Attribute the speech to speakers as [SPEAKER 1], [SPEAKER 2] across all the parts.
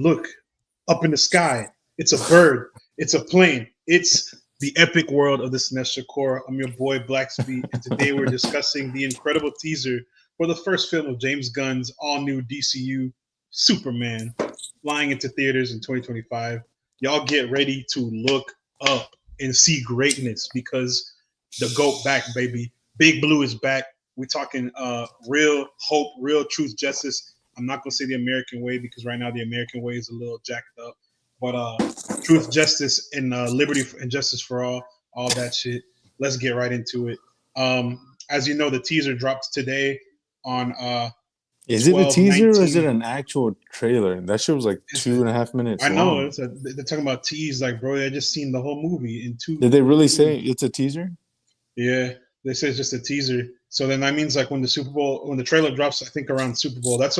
[SPEAKER 1] Look up in the sky. It's a bird. It's a plane. It's the epic world of the Cinestro Corps. I'm your boy Blackspeed, and today we're discussing the incredible teaser for the first film of James Gunn's all-new DCU Superman, flying into theaters in 2025. Y'all get ready to look up and see greatness because the GOAT back, baby. Big Blue is back. We're talking real hope, real truth, justice. I'm not gonna say the American way because right now the American way is a little jacked up. But truth, justice, and liberty and justice for all that shit. Let's get right into it. As you know, the teaser dropped today on
[SPEAKER 2] Is it a teaser or is it an actual trailer? That shit was like 2.5 minutes
[SPEAKER 1] I know
[SPEAKER 2] long.
[SPEAKER 1] they're talking about tease, like, bro, I just seen the whole movie in two.
[SPEAKER 2] Did they really say it's a teaser?
[SPEAKER 1] Yeah, they say it's just a teaser. So then that means like when the trailer drops, I think around Super Bowl. That's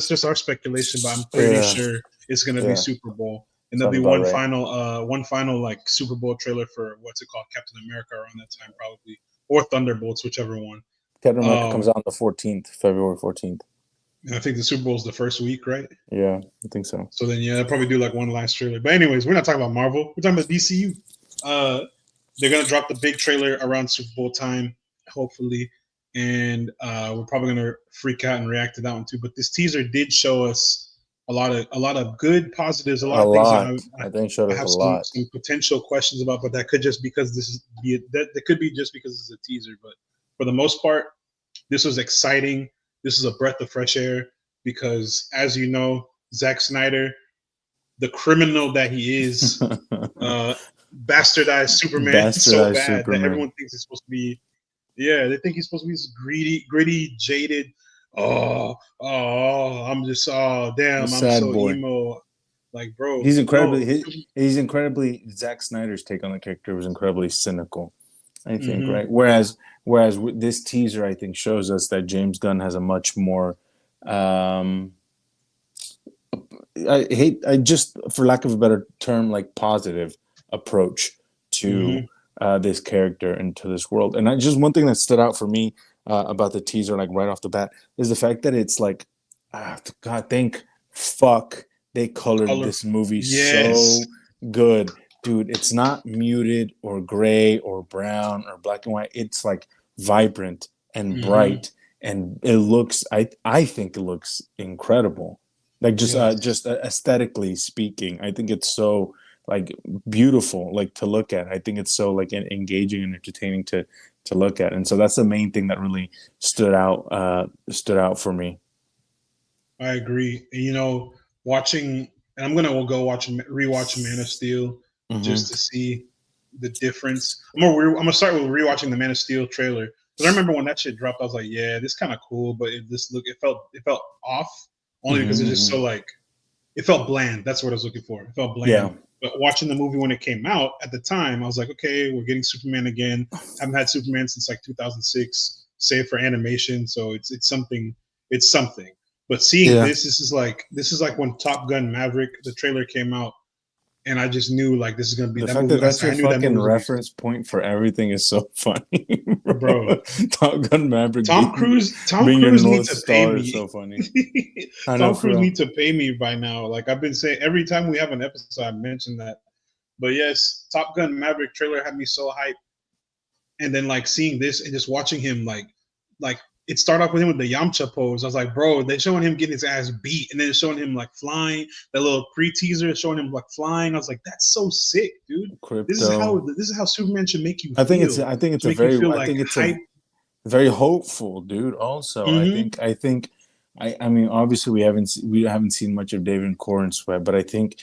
[SPEAKER 1] just our speculation, but I'm pretty sure it's gonna be Super Bowl. And there'll be one final like Super Bowl trailer for what's it called, Captain America around that time probably, or Thunderbolts, whichever one.
[SPEAKER 2] Captain America comes out on the 14th, February 14th.
[SPEAKER 1] And I think the Super Bowl is the first week, right?
[SPEAKER 2] Yeah, I think so.
[SPEAKER 1] So then they'll probably do like one last trailer. But anyways, we're not talking about Marvel. We're talking about DCU. They're gonna drop the big trailer around Super Bowl time, hopefully, and we're probably gonna freak out and react to that one too. But this teaser did show us a lot of good positives, a lot of things.
[SPEAKER 2] I think showed us a lot.
[SPEAKER 1] Some potential questions about, but that could just because that could be just because this is a teaser. But for the most part, this was exciting. This is a breath of fresh air because, as you know, Zack Snyder, the criminal that he is, bastardized Superman so bad that everyone thinks he's supposed to be. Yeah, they think he's supposed to be this gritty, jaded. I'm just damn, I'm so boy. Emo. Like, bro,
[SPEAKER 2] he's incredibly Zack Snyder's take on the character was incredibly cynical, I think, right? Whereas this teaser, I think, shows us that James Gunn has a much more I just, for lack of a better term, like positive approach to this character and to this world. And just one thing that stood out for me about the teaser, like right off the bat, is the fact that it's like, God, they colored this movie so good. Dude, it's not muted or gray or brown or black and white. It's like vibrant and bright, and it looks, I think it looks incredible. Like just aesthetically speaking, I think it's so like beautiful, like to look at. I think it's so like engaging and entertaining to look at, and so that's the main thing that really stood out for me.
[SPEAKER 1] I agree. And, you know, watching, and I'm gonna go rewatch Man of Steel just to see the difference. I'm gonna start with rewatching the Man of Steel trailer because I remember when that shit dropped, I was like, yeah, this kind of cool, but it felt off. Only because it's just so like, it felt bland. That's what I was looking for. It felt bland. Yeah. But watching the movie when it came out at the time, I was like, okay, we're getting Superman again. I haven't had Superman since like 2006, save for animation. So it's something. It's something. But seeing this is like when Top Gun Maverick, the trailer came out, and I just knew like this is gonna be
[SPEAKER 2] the fact that that's your fucking reference point for everything is so funny, bro. Top Gun Maverick.
[SPEAKER 1] Tom Cruise needs to pay me.
[SPEAKER 2] So funny.
[SPEAKER 1] Tom Cruise needs to pay me by now. Like I've been saying, every time we have an episode, I mention that. But yes, Top Gun Maverick trailer had me so hyped, and then like seeing this and just watching him like it started off with him with the Yamcha pose. I was like, bro, they're showing him getting his ass beat, and then it's showing him like flying. That little pre-teaser is showing him like flying. I was like, that's so sick, dude.
[SPEAKER 2] Crypto.
[SPEAKER 1] This is how Superman should make you.
[SPEAKER 2] I think it's a very hopeful, dude. Also, I mean, obviously we haven't seen much of David Corn Sweat, but I think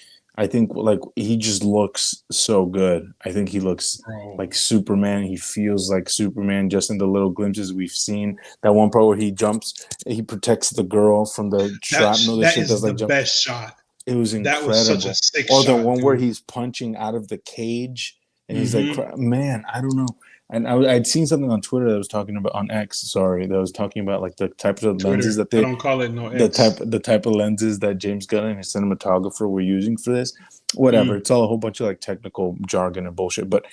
[SPEAKER 2] like he just looks so good. I think he looks like Superman. He feels like Superman just in the little glimpses we've seen. That one part where he jumps, he protects the girl from the shrapnel.
[SPEAKER 1] That is the best shot.
[SPEAKER 2] It was incredible. That was such a sick shot. Or the one where he's punching out of the cage and he's like, man, I don't know. And I'd seen something on Twitter that was talking about that was talking about like the types of lenses that
[SPEAKER 1] I don't call it X.
[SPEAKER 2] the type of lenses that James Gunn and his cinematographer were using for this. Whatever, it's all a whole bunch of like technical jargon and bullshit. But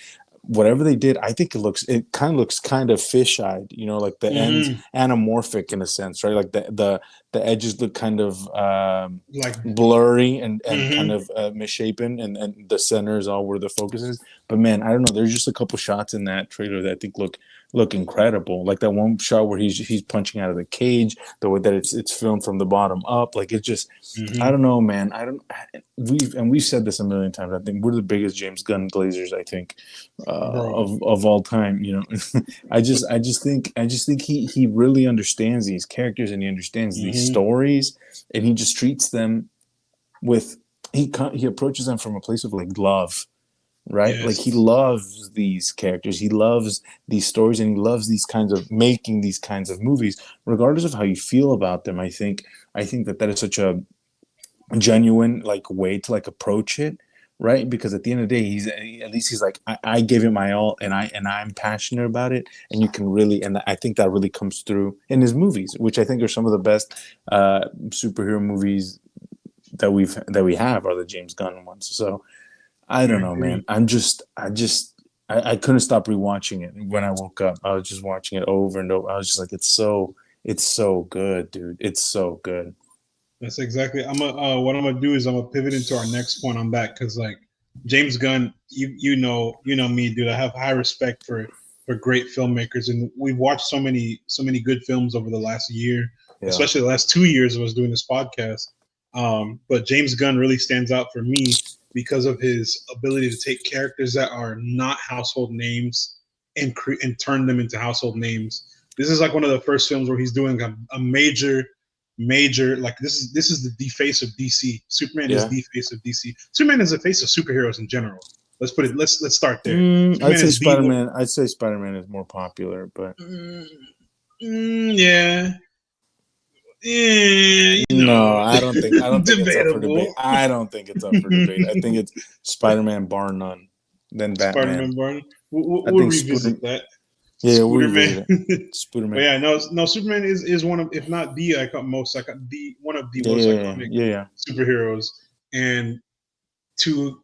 [SPEAKER 2] whatever they did, I think it kind of looks kind of fish-eyed, like the ends
[SPEAKER 1] Mm-hmm.
[SPEAKER 2] anamorphic in a sense, right? Like the edges look kind of
[SPEAKER 1] Like,
[SPEAKER 2] blurry and kind
[SPEAKER 1] mm-hmm.
[SPEAKER 2] of misshapen, and the center is all where the focus is. But man, I don't know. There's just a couple shots in that trailer that I think look incredible. Like that one shot where he's punching out of the cage, the way that it's filmed from the bottom up. Like it just, I
[SPEAKER 1] Mm-hmm.
[SPEAKER 2] don't know, man. We've said this a million times. I think we're the biggest James Gunn glazers, I think,
[SPEAKER 1] Bro.
[SPEAKER 2] of all time. I just think he really understands these characters, and he understands these
[SPEAKER 1] Mm-hmm.
[SPEAKER 2] stories, and he just treats them with he approaches them from a place of like love, right? Like he
[SPEAKER 1] Yes.
[SPEAKER 2] loves these characters, he loves these stories, and he loves these kinds of making these kinds of movies, regardless of how you feel about them. I think that is such a genuine like way to like approach it, right? Because at the end of the day, he's like, I gave it my all, and I'm passionate about it, and you can really, and I think that really comes through in his movies, which I think are some of the best superhero movies that we have are the James Gunn ones. So I
[SPEAKER 1] I
[SPEAKER 2] don't know, man.
[SPEAKER 1] agree.
[SPEAKER 2] I couldn't stop rewatching it. When I woke up, I was just watching it over and over. I was just like, it's so good, dude. It's so good.
[SPEAKER 1] That's exactly. What I'm gonna do is I'm gonna pivot into our next point on that because like James Gunn, you know me, dude. I have high respect for great filmmakers, and we've watched so many good films over the last year,
[SPEAKER 2] Yeah.
[SPEAKER 1] especially the last 2 years of us doing this podcast. But James Gunn really stands out for me because of his ability to take characters that are not household names and turn them into household names. This is like one of the first films where he's doing a major like this is the face of DC. Superman is
[SPEAKER 2] Yeah.
[SPEAKER 1] the face of DC. Superman is the face of superheroes in general. Let's start there.
[SPEAKER 2] I'd
[SPEAKER 1] Superman
[SPEAKER 2] say
[SPEAKER 1] is the one.
[SPEAKER 2] Spider-Man. I'd say Spider-Man is more popular, but
[SPEAKER 1] Mm, yeah. Yeah,
[SPEAKER 2] no, I don't think it's up for debate.
[SPEAKER 1] debatable.
[SPEAKER 2] I don't think it's up for debate. I think it's Spider-Man bar none, then Batman.
[SPEAKER 1] Spider-Man Barn. We'll,
[SPEAKER 2] I
[SPEAKER 1] we'll
[SPEAKER 2] think
[SPEAKER 1] revisit that.
[SPEAKER 2] yeah, we'll
[SPEAKER 1] Spooderman.
[SPEAKER 2] revisit it.
[SPEAKER 1] But
[SPEAKER 2] Spider-Man.
[SPEAKER 1] yeah, no. Superman is one of, if not the icon, most icon, the one of the
[SPEAKER 2] Yeah,
[SPEAKER 1] most
[SPEAKER 2] yeah,
[SPEAKER 1] iconic
[SPEAKER 2] yeah, yeah.
[SPEAKER 1] superheroes, and to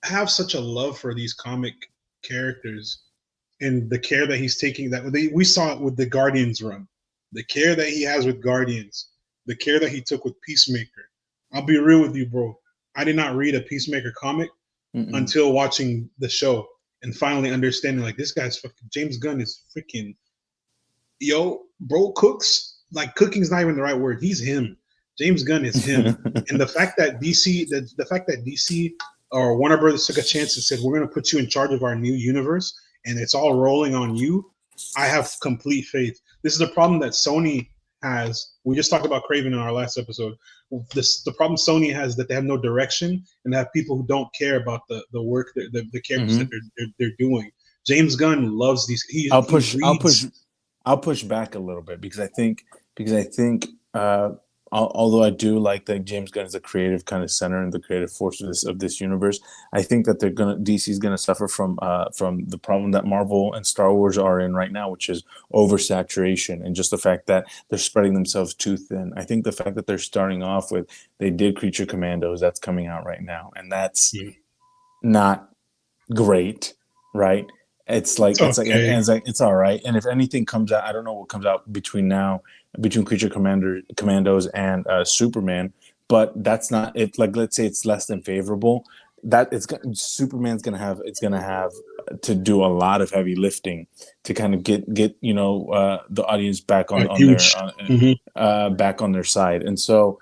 [SPEAKER 1] have such a love for these comic characters and the care that he's taking, we saw it with the Guardians run, the care that he has with Guardians, the care that he took with Peacemaker. I'll be real with you, bro. I did not read a Peacemaker comic
[SPEAKER 2] Mm-mm.
[SPEAKER 1] until watching the show and finally understanding like this guy's fucking James Gunn is freaking bro cooks like cooking's not even the right word. He's him. James Gunn is him. And the fact that DC or Warner Brothers took a chance and said we're going to put you in charge of our new universe and it's all rolling on you, I have complete faith. This is the problem that Sony has. We just talked about Craven in our last episode. The problem Sony has is that they have no direction and they have people who don't care about the work, the characters that
[SPEAKER 2] Hmm.
[SPEAKER 1] they're doing. James Gunn loves these.
[SPEAKER 2] I'll
[SPEAKER 1] He
[SPEAKER 2] push. I'll push.
[SPEAKER 1] reads.
[SPEAKER 2] I'll push back a little bit because I think although I do like that James Gunn is the creative kind of center and the creative force of this universe, I think that DC's gonna suffer from the problem that Marvel and Star Wars are in right now, which is oversaturation and just the fact that they're spreading themselves too thin. I think the fact that they're starting off with they did Creature Commandos that's coming out right now, and that's not great, right? It's like
[SPEAKER 1] It's
[SPEAKER 2] it's like and
[SPEAKER 1] okay.
[SPEAKER 2] it's all right. And if anything comes out, I don't know what comes out between Creature Commandos and Superman, but that's not it. Like let's say it's less than favorable. Superman's gonna have to do a lot of heavy lifting to kind of get the audience back
[SPEAKER 1] A
[SPEAKER 2] on
[SPEAKER 1] huge. Mhm.
[SPEAKER 2] back on their side, and so.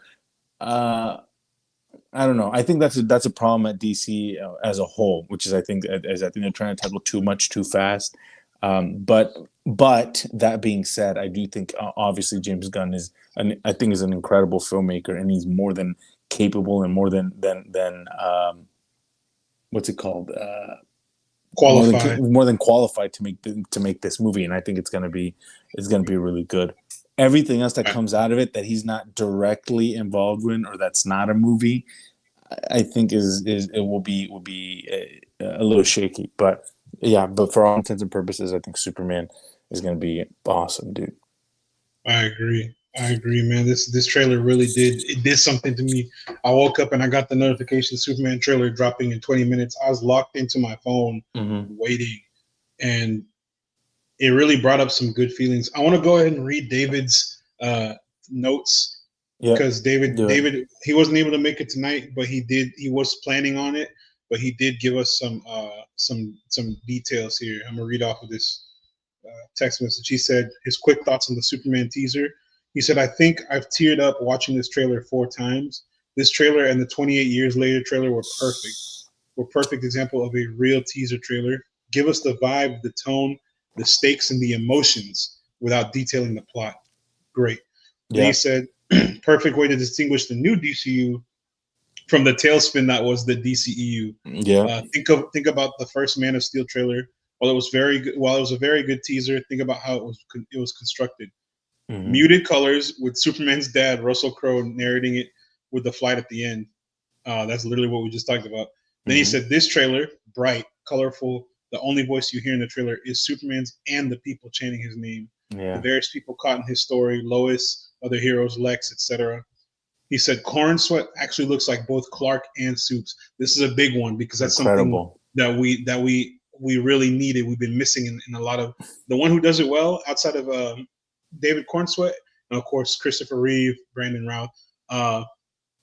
[SPEAKER 2] Uh, I don't know. I think that's a problem at DC as a whole, which is I think they're trying to tackle too much too fast. But that being said, I do think obviously James Gunn is an incredible filmmaker, and he's more than capable and more than what's it called
[SPEAKER 1] Qualified.
[SPEAKER 2] more than qualified to make this movie, and I think it's gonna be really good. Everything else that comes out of it that he's not directly involved in or that's not a movie, I think is it will be a little shaky, but yeah, but for all intents and purposes, I think Superman is going to be awesome, dude.
[SPEAKER 1] I agree. I agree, man. This trailer really did something to me. I woke up and I got the notification Superman trailer dropping in 20 minutes. I was locked into my phone
[SPEAKER 2] Mm-hmm.
[SPEAKER 1] waiting, and it really brought up some good feelings. I want to go ahead and read David's notes
[SPEAKER 2] Yeah,
[SPEAKER 1] because David
[SPEAKER 2] do it.
[SPEAKER 1] David he wasn't able to make it tonight, but he was planning on it, but he did give us some details here. I'm gonna read off of this text message. He said his quick thoughts on the Superman teaser. He said, I think I've teared up watching this trailer 4 times. This trailer and the 28 years later trailer were perfect. Were perfect example of a real teaser trailer. Give us the vibe, the tone, the stakes, and the emotions without detailing the plot. Great. Then he
[SPEAKER 2] Yeah,
[SPEAKER 1] said, perfect way to distinguish the new DCU from the tailspin that was the DCEU.
[SPEAKER 2] yeah,
[SPEAKER 1] Think about the first Man of Steel trailer. While it was very good, while it was a very good teaser, think about how it was constructed.
[SPEAKER 2] mm-hmm.
[SPEAKER 1] Muted colors with Superman's dad, Russell Crowe, narrating it with the flight at the end. That's literally what we just talked about. Then he
[SPEAKER 2] Mm-hmm.
[SPEAKER 1] said, this trailer, bright, colorful. The only voice you hear in the trailer is Superman's and the people chanting his name. The
[SPEAKER 2] Yeah,
[SPEAKER 1] various people caught in his story, Lois, other heroes, Lex, etc. He said Corn Sweat actually looks like both Clark and Supes. This is a big one because that's something
[SPEAKER 2] incredible.
[SPEAKER 1] that we really needed. We've been missing in a lot of the one who does it well outside of David Cornsweat and of course Christopher Reeve, Brandon Routh, uh,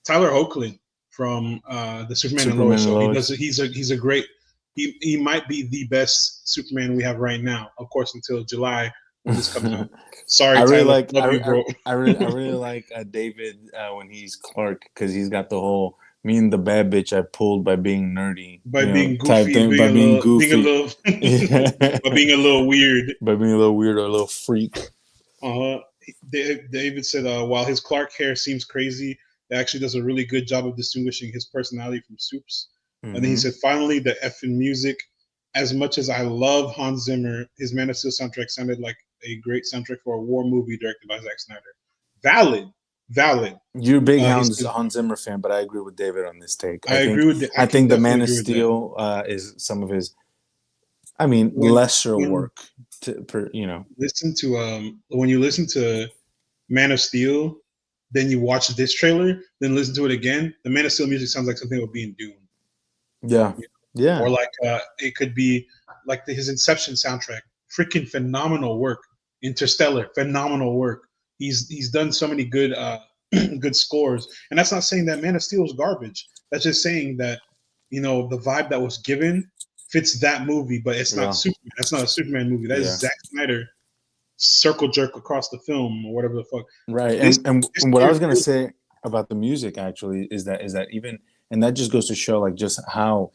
[SPEAKER 1] Tyler Hoechlin from the Superman and Lois
[SPEAKER 2] Superman and
[SPEAKER 1] show. He does
[SPEAKER 2] Lois.
[SPEAKER 1] it. He's a great. He might be the best Superman we have right now. Of course, until July when this comes out. Sorry,
[SPEAKER 2] I really
[SPEAKER 1] Tyler.
[SPEAKER 2] like
[SPEAKER 1] Love you, bro.
[SPEAKER 2] I really like David when he's Clark because he's got the whole me and the bad bitch I pulled by being nerdy,
[SPEAKER 1] By being
[SPEAKER 2] type
[SPEAKER 1] goofy and
[SPEAKER 2] thing, by being
[SPEAKER 1] being a
[SPEAKER 2] goofy,
[SPEAKER 1] little,
[SPEAKER 2] yeah.
[SPEAKER 1] by being a little weird.
[SPEAKER 2] By being a little weird or a little freak.
[SPEAKER 1] Uh, David said, while his Clark hair seems crazy, it actually does a really good job of distinguishing his personality from Soup's. And then he
[SPEAKER 2] Mm-hmm.
[SPEAKER 1] said, finally, the effing music. As much as I love Hans Zimmer, his Man of Steel soundtrack sounded like a great soundtrack for a war movie directed by Zack Snyder. Valid, valid.
[SPEAKER 2] You're a big
[SPEAKER 1] He said,
[SPEAKER 2] Hans Zimmer fan, but I agree with David on this take.
[SPEAKER 1] I agree with that. I
[SPEAKER 2] I
[SPEAKER 1] can
[SPEAKER 2] think the Man
[SPEAKER 1] definitely
[SPEAKER 2] of
[SPEAKER 1] agree with that.
[SPEAKER 2] Steel is some of his, I mean,
[SPEAKER 1] When
[SPEAKER 2] lesser
[SPEAKER 1] when
[SPEAKER 2] work. To.
[SPEAKER 1] when you listen to Man of Steel, then you watch this trailer, then listen to it again. The Man of Steel music sounds like something that would be in Dune,
[SPEAKER 2] Yeah,
[SPEAKER 1] or
[SPEAKER 2] yeah,
[SPEAKER 1] like it could be like his Inception soundtrack. Freaking phenomenal work. Interstellar, phenomenal work. He's done so many good good scores, and that's not saying that Man of Steel is garbage. That's just saying that the vibe that was given fits that movie, but it's not
[SPEAKER 2] yeah,
[SPEAKER 1] Superman. That's not a Superman movie. That
[SPEAKER 2] yeah.
[SPEAKER 1] is Zack Snyder circle jerk across the film or whatever the fuck.
[SPEAKER 2] Right,
[SPEAKER 1] This
[SPEAKER 2] and
[SPEAKER 1] this
[SPEAKER 2] what I
[SPEAKER 1] year
[SPEAKER 2] was gonna
[SPEAKER 1] feels
[SPEAKER 2] say about the music actually is that even and that just goes to show just how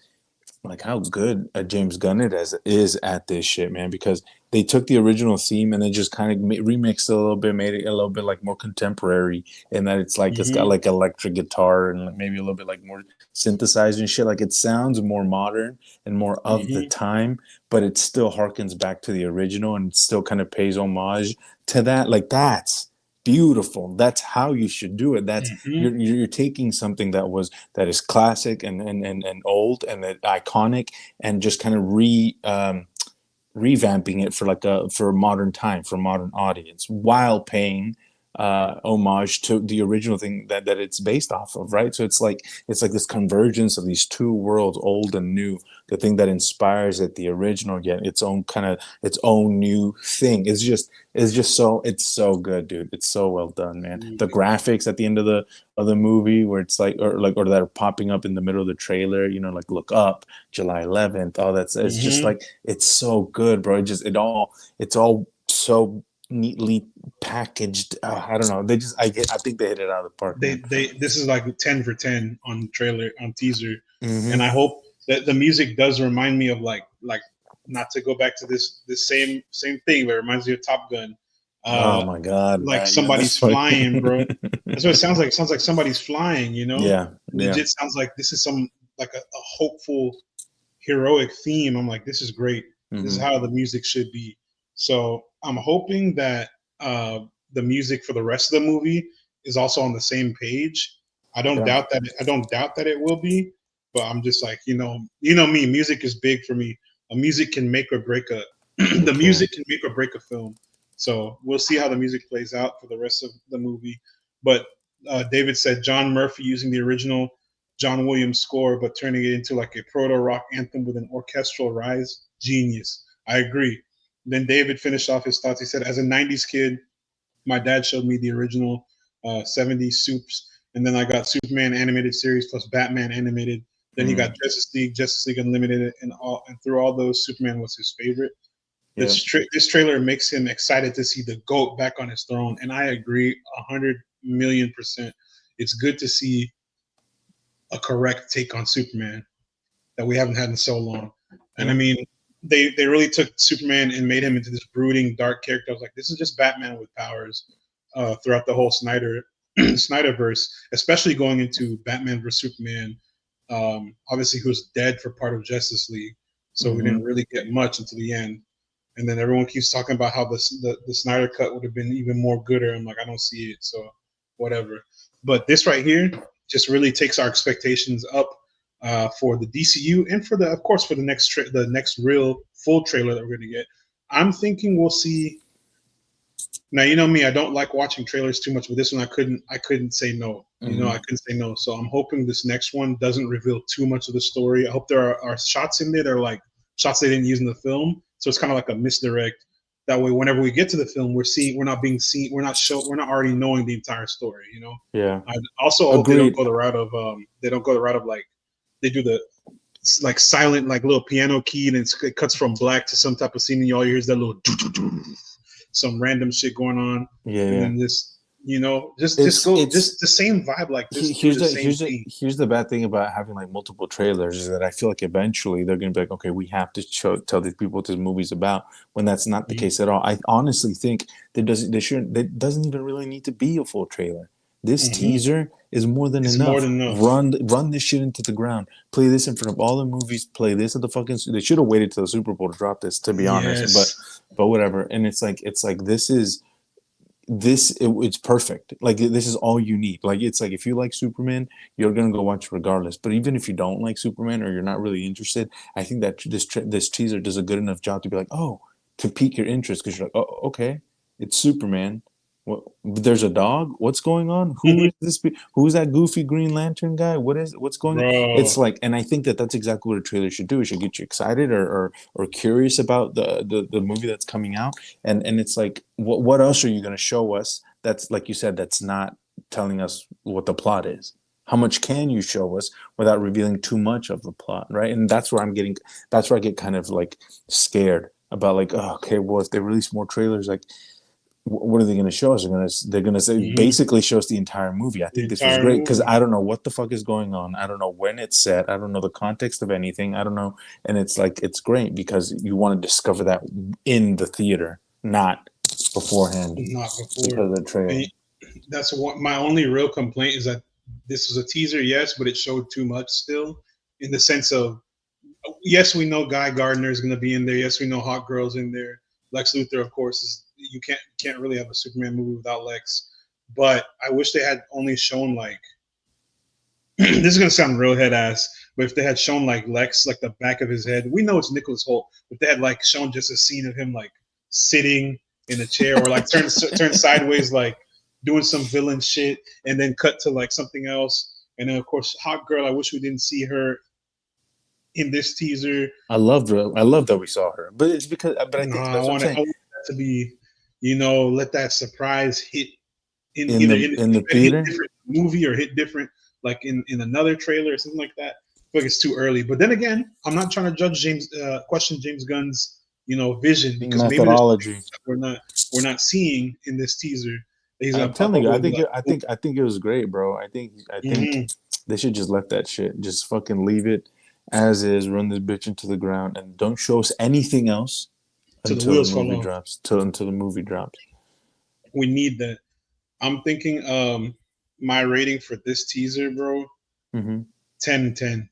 [SPEAKER 2] good a James Gunn is at this shit, man. Because they took the original theme and then just kind of remixed it a little bit, made it a little bit more contemporary, and that it's got
[SPEAKER 1] mm-hmm,
[SPEAKER 2] electric guitar and maybe a little bit more synthesizer and shit. It sounds more modern and more of the
[SPEAKER 1] mm-hmm,
[SPEAKER 2] time, but it still harkens back to the original and still kind of pays homage to that. That's beautiful. That's how you should do it. That's
[SPEAKER 1] mm-hmm,
[SPEAKER 2] you're taking something that is classic and old and that iconic and just kind of revamping it for a modern time for a modern audience while paying homage to the original thing that it's based off of, right? So it's like this convergence of these two worlds, old and new. The thing that inspires it, the original, yet its own new thing. It's so good, dude. It's so well done, man. The graphics at the end of the movie where it's or that are popping up in the middle of the trailer, look up, July 11th, all that's it's just
[SPEAKER 1] mm-hmm.
[SPEAKER 2] it's so good, bro. It's all so neatly packaged. I don't know. I think they hit it out of the park, man.
[SPEAKER 1] They this is like 10 for 10 on trailer on teaser, and
[SPEAKER 2] Mm-hmm.
[SPEAKER 1] I hope that the music does remind me of like not to go back to this same thing, but it reminds me of Top Gun.
[SPEAKER 2] Oh
[SPEAKER 1] Uh,
[SPEAKER 2] my god,
[SPEAKER 1] like
[SPEAKER 2] man,
[SPEAKER 1] somebody's
[SPEAKER 2] that's funny.
[SPEAKER 1] flying, bro. That's what it sounds like. It sounds like somebody's flying.
[SPEAKER 2] Yeah, yeah.
[SPEAKER 1] Legit sounds like this is some like a hopeful heroic theme. I'm like, this is great. This is
[SPEAKER 2] Mm-hmm.
[SPEAKER 1] how the music should be. So I'm hoping that the music for the rest of the movie is also on the same page.
[SPEAKER 2] Yeah,
[SPEAKER 1] I don't doubt that it will be, but I'm just like, me. Music is big for me. A music can make or break a. The
[SPEAKER 2] it can.
[SPEAKER 1] music can make or break a film. So we'll see how the music plays out for the rest of the movie. But David said John Murphy using the original John Williams score, but turning it into like a proto rock anthem with an orchestral rise. Genius. I agree. Then David finished off his thoughts. He said, as a 90s kid, my dad showed me the original 70s Supes, and then I got Superman animated series plus Batman animated. Then he got Justice League Unlimited, and through all those, Superman was his favorite.
[SPEAKER 2] Yeah.
[SPEAKER 1] This trailer makes him excited to see the GOAT back on his throne, and I agree 100,000,000%. It's good to see a correct take on Superman that we haven't had in so long. And I mean, they really took Superman and made him into this brooding, dark character. I was like, this is just Batman with powers throughout the whole Snyderverse, especially going into Batman vs Superman. Obviously, he was dead for part of Justice League, so we didn't really get much until the end. And then everyone keeps talking about how the Snyder cut would have been even more gooder. I'm like, I don't see it, so whatever. But this right here just really takes our expectations up for the DCU and for of course, for the next real full trailer that we're going to get. I'm thinking we'll see. Now, you know me, I don't like watching trailers too much, but this one I couldn't say no. You know, I couldn't say no. So I'm hoping this next one doesn't reveal too much of the story. I hope there are shots in there that are like shots they didn't use in the film. So it's kind of like a misdirect. That way, whenever we get to the film, we're not already knowing the entire story. You know.
[SPEAKER 2] Yeah.
[SPEAKER 1] I also hope they don't go the route of like they do the like silent like little piano key and it cuts from black to some type of scene and all you hear is that little some random shit going on.
[SPEAKER 2] Yeah.
[SPEAKER 1] And then this, you know, just the same vibe like this.
[SPEAKER 2] Here's the bad thing about having like multiple trailers is that I feel like eventually they're gonna be like, okay, we have to tell these people what this movie's about, when that's not the case at all. I honestly think there doesn't even really need to be a full trailer. This teaser is more than enough.
[SPEAKER 1] More than enough.
[SPEAKER 2] Run this shit into the ground. Play this in front of all the movies. Play this at the fucking. They should have waited till the Super Bowl to drop this, to be honest. But whatever. And it's like it's perfect. Like this is all you need. Like it's like if you like Superman, you're gonna go watch it regardless. But even if you don't like Superman or you're not really interested, I think that this teaser does a good enough job to be like, oh, to pique your interest because you're like, oh, okay, it's Superman. There's a dog. What's going on? Who is this? Who's that goofy Green Lantern guy? What's going on? It's like, and I think that's exactly what a trailer should do. It should get you excited or curious about the movie that's coming out. And it's like, what else are you going to show us? That's like you said, that's not telling us what the plot is. How much can you show us without revealing too much of the plot, right? And that's where I get kind of like scared about like, oh, okay, well, if they release more trailers, like, what are they going to show us? They're going to say basically show us the entire movie. I think this was great because I don't know what the fuck is going on. I don't know when it's set. I don't know the context of anything. I don't know. And it's like, it's great because you want to discover that in the theater, not beforehand.
[SPEAKER 1] Not before.
[SPEAKER 2] Because of the trailer.
[SPEAKER 1] That's what my only real complaint is, that this was a teaser, yes, but it showed too much still, in the sense of, yes, we know Guy Gardner is going to be in there. Yes, we know Hot Girl's in there. Lex Luthor, of course, is. You can't really have a Superman movie without Lex, but I wish they had only shown like this is gonna sound real head ass, but if they had shown like Lex, like the back of his head, we know it's Nicholas Hoult. If they had like shown just a scene of him like sitting in a chair or like turn sideways, like doing some villain shit, and then cut to like something else, and then of course Hot Girl. I wish we didn't see her in this teaser.
[SPEAKER 2] I love that we saw her, but it's because I think
[SPEAKER 1] I want that to be. You know, let that surprise hit in the theater, hit different movie or hit different, like in another trailer or something like that. I feel like it's too early. But then again, I'm not trying to question James Gunn's, you know, vision, because
[SPEAKER 2] methodology
[SPEAKER 1] maybe we're not seeing in this teaser.
[SPEAKER 2] I'm telling you, I think it was great, bro. I think they should just let that shit, just fucking leave it as is, run this bitch into the ground, and don't show us anything else. Until the movie drops.
[SPEAKER 1] We need that. I'm thinking my rating for this teaser, bro, 10-10.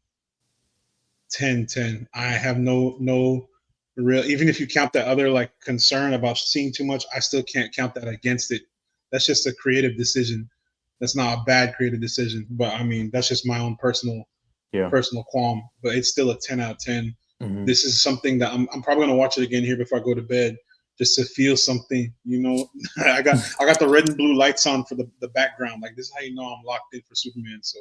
[SPEAKER 1] 10-10. I have no real, even if you count that other like concern about seeing too much, I still can't count that against it. That's just a creative decision. That's not a bad creative decision, but I mean, that's just my own personal qualm, but it's still a 10 out of 10. This is something that I'm probably going to watch it again here before I go to bed, just to feel something. I got the red and blue lights on for the background. Like, this is how you know I'm locked in for Superman. So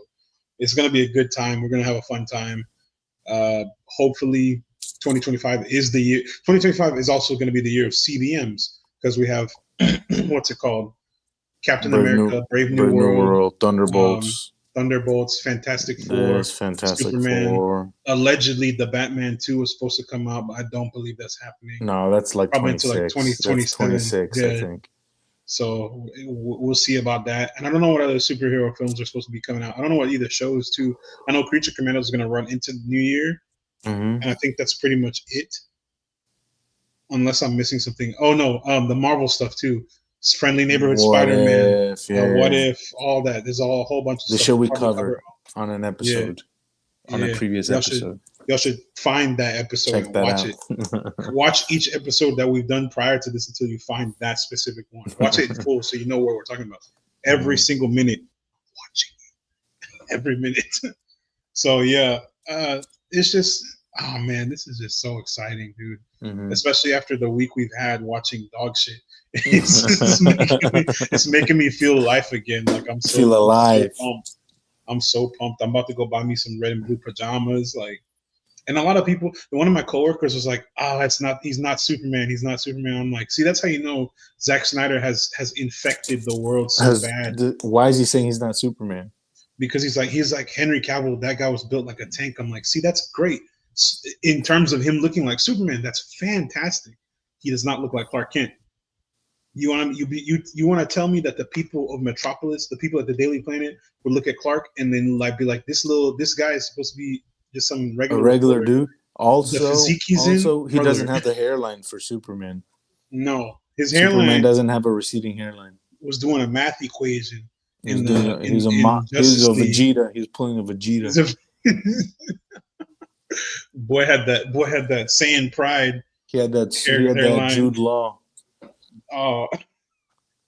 [SPEAKER 1] it's gonna be a good time. We're gonna have a fun time. Hopefully 2025 is the year. 2025 is also going to be the year of CDMs, because we have what's it called? Captain America, Brave New World,
[SPEAKER 2] Thunderbolts,
[SPEAKER 1] Fantastic Four,
[SPEAKER 2] there's Fantastic
[SPEAKER 1] Superman.
[SPEAKER 2] Four.
[SPEAKER 1] Allegedly, the Batman 2 was supposed to come out, but I don't believe that's happening.
[SPEAKER 2] No, that's like
[SPEAKER 1] Probably
[SPEAKER 2] 26.
[SPEAKER 1] until like 2027.
[SPEAKER 2] 26, I think.
[SPEAKER 1] So we'll see about that. And I don't know what other superhero films are supposed to be coming out. I don't know what either shows too. I know Creature Commando is going to run into the new year.
[SPEAKER 2] Mm-hmm.
[SPEAKER 1] And I think that's pretty much it, unless I'm missing something. Oh no, the Marvel stuff too. Friendly Neighborhood Spider-Man. What if? All that. There's a whole bunch of
[SPEAKER 2] the
[SPEAKER 1] stuff.
[SPEAKER 2] show we covered on an episode, on a previous episode.
[SPEAKER 1] Y'all should find that episode and watch it. Watch each episode that we've done prior to this until you find that specific one. Watch it in full so you know what we're talking about. Every single minute, watching every minute. So yeah, it's just, oh man, this is just so exciting, dude. Mm-hmm. Especially after the week we've had watching dog shit. It's making me feel life again. Like I'm so
[SPEAKER 2] feel alive.
[SPEAKER 1] I'm so pumped. I'm about to go buy me some red and blue pajamas. Like, and a lot of people, one of my coworkers was like, "Oh, he's not Superman. He's not Superman." I'm like, see, that's how you know Zack Snyder has infected the world so bad.
[SPEAKER 2] Why is he saying he's not Superman?
[SPEAKER 1] Because he's like Henry Cavill. That guy was built like a tank. I'm like, see, that's great. In terms of him looking like Superman, that's fantastic. He does not look like Clark Kent. You want to tell me that the people of Metropolis, the people at the Daily Planet, would look at Clark and then like be like, this guy is supposed to be just some regular
[SPEAKER 2] dude. Also, he
[SPEAKER 1] brother.
[SPEAKER 2] Doesn't have the hairline for Superman.
[SPEAKER 1] No, his
[SPEAKER 2] Superman
[SPEAKER 1] hairline
[SPEAKER 2] doesn't have a receding hairline.
[SPEAKER 1] Was doing a math equation.
[SPEAKER 2] He's a Vegeta. He's pulling a Vegeta.
[SPEAKER 1] Boy had that Saiyan pride.
[SPEAKER 2] He had that Jude Law.
[SPEAKER 1] Oh,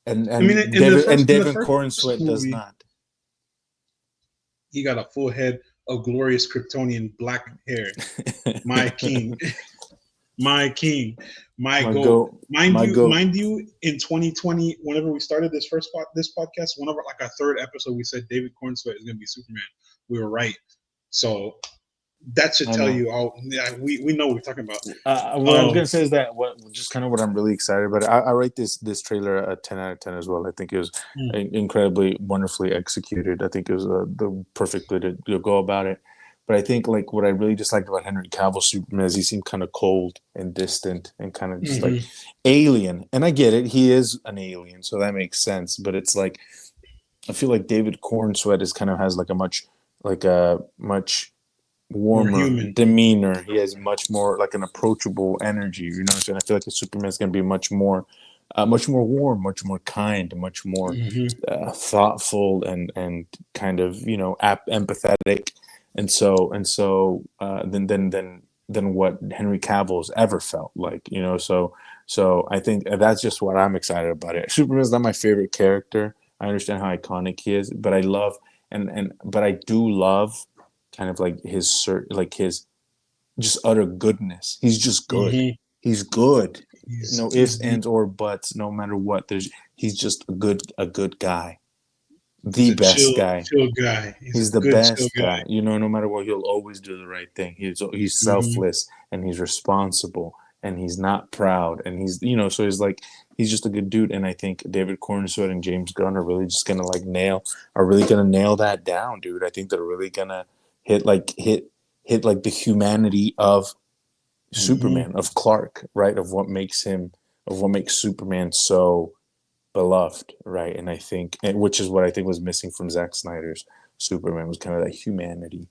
[SPEAKER 2] and David Cornsweet does not.
[SPEAKER 1] He got a full head of glorious Kryptonian black hair. My king, my goat. Mind you, in 2020, whenever we started this podcast, whenever like our third episode, we said David Cornsweet is going to be Superman. We were right. So that should tell you all. Yeah, we know what we're talking about.
[SPEAKER 2] What I was gonna say is that what I'm really excited about. I rate this trailer a 10 out of 10 as well. I think it was incredibly wonderfully executed. I think it was the perfect way to go about it. But I think like what I really just liked about Henry Cavill Superman is he seemed kind of cold and distant and kind of just like alien. And I get it, he is an alien, so that makes sense. But it's like I feel like David Cornsweet has like a much warmer demeanor. He has much more like an approachable energy. You know what I'm saying? I feel like Superman is going to be much more warm, much more kind, much more thoughtful and kind of empathetic. And so than what Henry Cavill's ever felt like. So I think that's just what I'm excited about it. Superman's not my favorite character. I understand how iconic he is, but I love but I do love kind of like his just utter goodness. He's just good. He's good. No ifs, ands, or buts. No matter what, he's just a good guy. The best guy.
[SPEAKER 1] Chill guy.
[SPEAKER 2] He's the best guy. No matter what, he'll always do the right thing. He's selfless and he's responsible and he's not proud and he's so he's just a good dude. And I think David Cornsweet and James Gunn are really just gonna nail that down, dude. I think they're really gonna hit the humanity of Superman, of Clark, right? Of what makes Superman so beloved, right? And I think, which is what I think was missing from Zack Snyder's Superman, was kind of that humanity.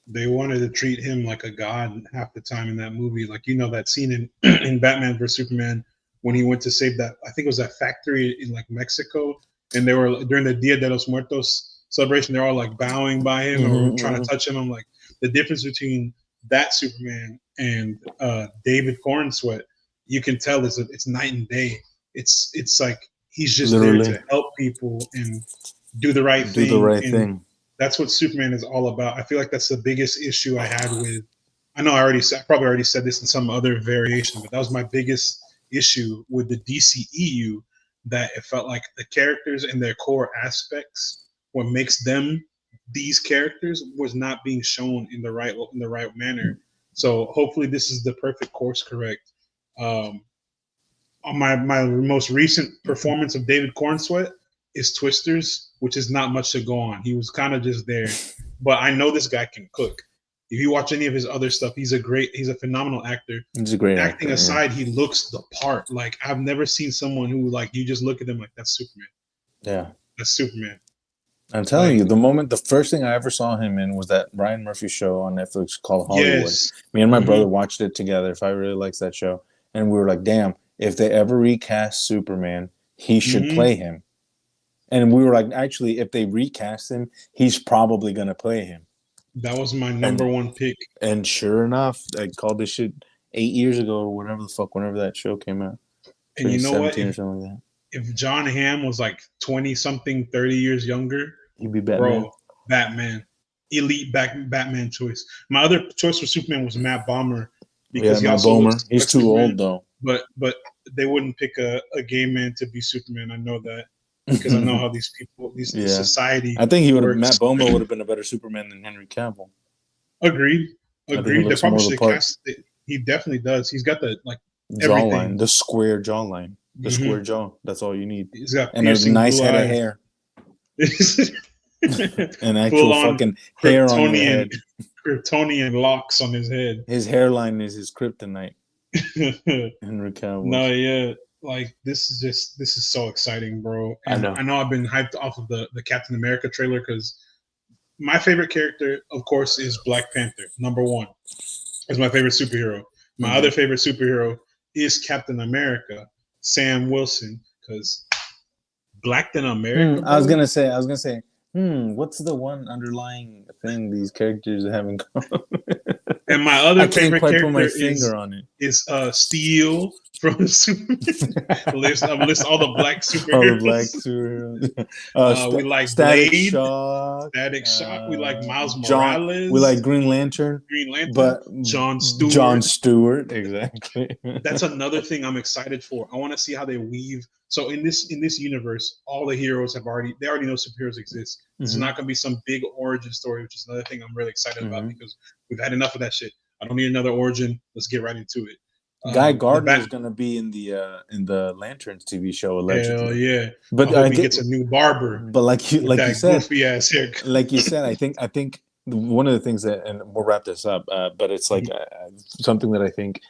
[SPEAKER 1] They wanted to treat him like a god half the time in that movie. Like, that scene in Batman vs Superman when he went to save that, I think it was that factory in like Mexico, and they were during the Dia de los Muertos celebration, they're all like bowing by him or trying to touch him. I'm like, the difference between that Superman and David Cornsweet, you can tell it's night and day. It's like he's just there to help people and do the right thing. That's what Superman is all about. I feel like that's the biggest issue I had with. I know I probably already said this in some other variation, but that was my biggest issue with the DCEU that it felt like the characters and their core aspects, what makes them these characters, was not being shown in the right manner. So hopefully this is the perfect course correct. On my most recent performance of David Cornsweat is Twisters, which is not much to go on. He was kind of just there, but I know this guy can cook. If you watch any of his other stuff, he's a phenomenal actor.
[SPEAKER 2] He's a great
[SPEAKER 1] Acting
[SPEAKER 2] actor,
[SPEAKER 1] aside, he looks the part. Like I've never seen someone who like you just look at them like that's Superman.
[SPEAKER 2] Yeah,
[SPEAKER 1] that's Superman.
[SPEAKER 2] I'm telling you, the first thing I ever saw him in was that Ryan Murphy show on Netflix called Hollywood.
[SPEAKER 1] Yes.
[SPEAKER 2] Me and my brother watched it together. If I really likes that show, and we were like, damn. If they ever recast Superman, he should play him. And we were like, actually, if they recast him, he's probably going to play him.
[SPEAKER 1] That was my number one pick.
[SPEAKER 2] And sure enough, I called this shit 8 years ago or whatever the fuck, whenever that show came out.
[SPEAKER 1] And you know what?
[SPEAKER 2] Or something like that.
[SPEAKER 1] If John Hamm was like 20-something, 30 years younger,
[SPEAKER 2] he'd be Batman.
[SPEAKER 1] Bro, Batman. Elite Batman choice. My other choice for Superman was Matt Bomer. Because
[SPEAKER 2] Matt Bomer. He's too old, though.
[SPEAKER 1] But they wouldn't pick a gay man to be Superman. I know that because I know how these people, society.
[SPEAKER 2] I think Matt Bomer would have been a better Superman than Henry Cavill.
[SPEAKER 1] Agreed. They probably should cast it. He definitely does. He's got the
[SPEAKER 2] jawline, the square jawline, the square jaw. That's all you need.
[SPEAKER 1] He's got
[SPEAKER 2] and a nice head of hair. An actual fucking hair on your head.
[SPEAKER 1] Kryptonian locks on his head.
[SPEAKER 2] His hairline is his kryptonite. Henry Cavill.
[SPEAKER 1] No, yeah, like this is so exciting, bro. And I know I've been hyped off of the Captain America trailer because my favorite character, of course, is Black Panther. Number one is my favorite superhero. My other favorite superhero is Captain America, Sam Wilson, because Black than America.
[SPEAKER 2] I was gonna say, what's the one underlying thing these characters have in common?
[SPEAKER 1] And my other favorite character
[SPEAKER 2] put my finger on it.
[SPEAKER 1] Is Steel from Superman. list all the black superheroes.
[SPEAKER 2] All the black superheroes.
[SPEAKER 1] We like
[SPEAKER 2] Static
[SPEAKER 1] Blade,
[SPEAKER 2] Shock.
[SPEAKER 1] Static Shock. We like Miles Morales.
[SPEAKER 2] We like Green Lantern. But
[SPEAKER 1] John Stewart.
[SPEAKER 2] John Stewart, exactly.
[SPEAKER 1] That's another thing I'm excited for. I want to see how they weave. So in this universe, all the heroes already know superheroes exist. It's not going to be some big origin story, which is another thing I'm really excited about because we've had enough of that shit. I don't need another origin. Let's get right into it.
[SPEAKER 2] Guy Gardner is going to be in the Lanterns TV show allegedly.
[SPEAKER 1] Hell yeah!
[SPEAKER 2] But
[SPEAKER 1] I hope he gets a new barber.
[SPEAKER 2] But like you said,
[SPEAKER 1] goofy ass haircut.
[SPEAKER 2] Like you said, I think one of the things that, and we'll wrap this up, but it's like something that I think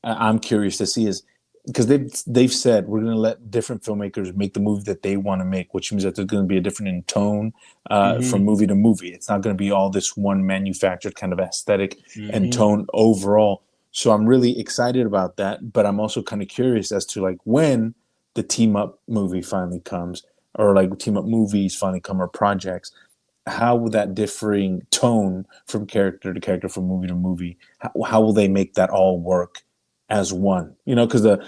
[SPEAKER 2] I'm curious to see is because they've said we're going to let different filmmakers make the movie that they want to make, which means that there's going to be a different in tone from movie to movie. It's not going to be all this one manufactured kind of aesthetic and tone overall. So I'm really excited about that, but I'm also kind of curious as to like when the team up movie finally comes, or like team up movies finally come, or projects. How will that differing tone from character to character, from movie to movie, how will they make that all work as one? You know, because the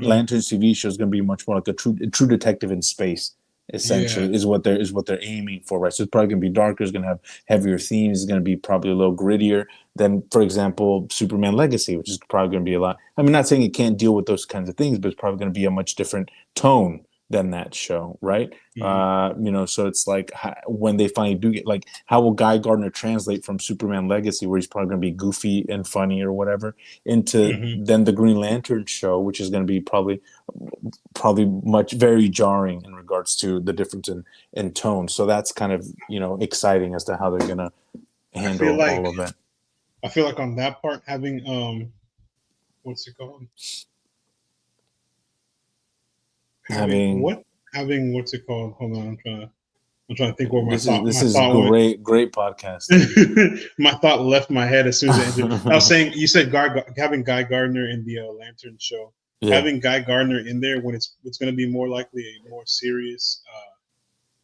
[SPEAKER 2] Lanterns TV show is going to be much more like a true detective in space. Essentially, is what they're aiming for, right? So it's probably going to be darker. It's going to have heavier themes. It's going to be probably a little grittier than, for example, Superman Legacy, which is probably going to be a lot. I mean, not saying it can't deal with those kinds of things, but it's probably going to be a much different tone than that show, right? So it's like when they finally do get, like, how will Guy Gardner translate from Superman Legacy, where he's probably going to be goofy and funny or whatever, into then the Green Lantern show, which is going to be probably very jarring in regards to the difference in tone. So that's kind of exciting as to how they're going to handle all of that.
[SPEAKER 1] I feel like on that part, having what's it called? Having what's it called? Hold on, I'm trying to think what
[SPEAKER 2] this is great podcast.
[SPEAKER 1] My thought left my head as soon as it entered. I was saying, you said having Guy Gardner in the Lantern show. Yeah. Having Guy Gardner in there when it's going to be more likely a more serious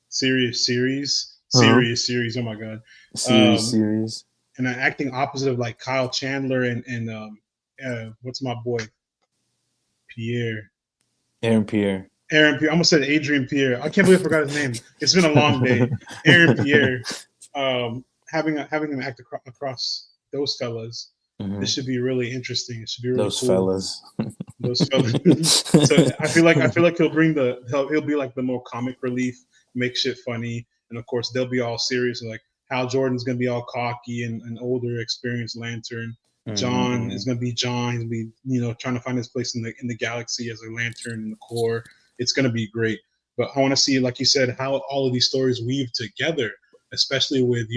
[SPEAKER 1] series. Oh my god,
[SPEAKER 2] series.
[SPEAKER 1] And acting opposite of like Kyle Chandler and what's my boy
[SPEAKER 2] Aaron Pierre.
[SPEAKER 1] I almost said Adrian Pierre. I can't believe I forgot his name. It's been a long day. Aaron Pierre, having him act across those fellas This should be really interesting. It should be really
[SPEAKER 2] Those
[SPEAKER 1] cool.
[SPEAKER 2] fellas.
[SPEAKER 1] Those fellas. So I feel like he'll bring he'll be like the more comic relief, make shit funny, and of course they'll be all serious. Like Hal Jordan's gonna be all cocky and an older, experienced Lantern. John is gonna be John. He's gonna be trying to find his place in the galaxy as a Lantern in the core. It's gonna be great. But I want to see, like you said, how all of these stories weave together, especially with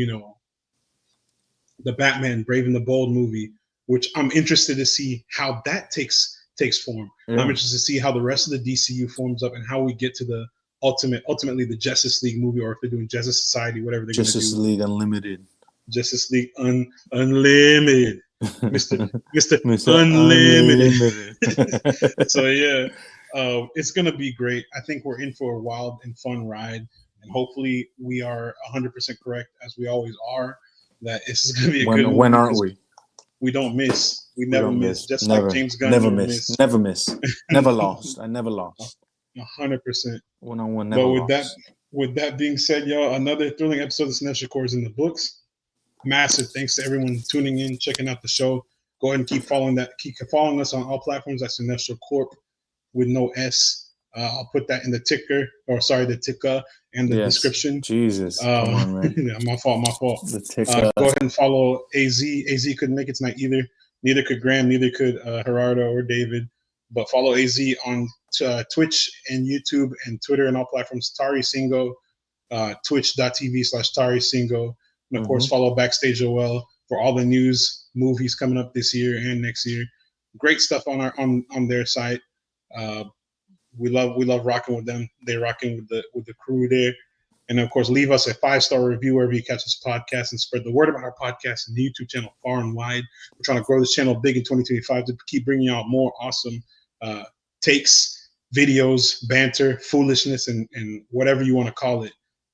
[SPEAKER 1] the Batman Brave and the Bold movie, which I'm interested to see how that takes form. Yeah. I'm interested to see how the rest of the DCU forms up and how we get to the ultimately the Justice League movie, or if they're doing Justice Society, whatever they're going to do.
[SPEAKER 2] Justice League Unlimited.
[SPEAKER 1] Justice League Unlimited. Mr. Unlimited. So yeah, it's going to be great. I think we're in for a wild and fun ride, and hopefully we are 100% correct, as we always are, that this is going to be a good movie.
[SPEAKER 2] When aren't we?
[SPEAKER 1] We don't miss. We never miss. Just
[SPEAKER 2] never.
[SPEAKER 1] Like James Gunn
[SPEAKER 2] never miss. Never miss. Never lost. I never lost.
[SPEAKER 1] 100%.
[SPEAKER 2] One-on-one, never lost.
[SPEAKER 1] With that being said, y'all, another thrilling episode of Cinestro Core is in the books. Massive thanks to everyone tuning in, checking out the show. Go ahead and keep following us on all platforms at Cinestro Corp with no S. I'll put that in the ticker and the description.
[SPEAKER 2] Jesus. Come on, man.
[SPEAKER 1] Yeah, my fault.
[SPEAKER 2] The ticker.
[SPEAKER 1] Go ahead and follow AZ. AZ couldn't make it tonight either. Neither could Graham. Neither could Gerardo or David. But follow AZ on Twitch and YouTube and Twitter and all platforms. Tari Singo, twitch.tv/Tari Singo. And of course, follow Backstage OL for all the news, movies coming up this year and next year. Great stuff on their site. We love rocking with them. They're rocking with the crew there. And of course, leave us a 5-star review wherever you catch this podcast, and spread the word about our podcast and the YouTube channel far and wide. We're trying to grow this channel big in 2025 to keep bringing out more awesome takes, videos, banter, foolishness, and whatever you want to call it.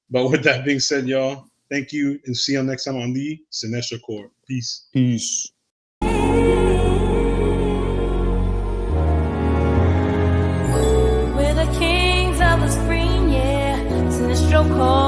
[SPEAKER 1] But with that being said, y'all, thank you, and see you next time on the Cinestro Core. Peace.
[SPEAKER 2] Peace.
[SPEAKER 3] We're the kings of the screen, yeah. Cinestro Core.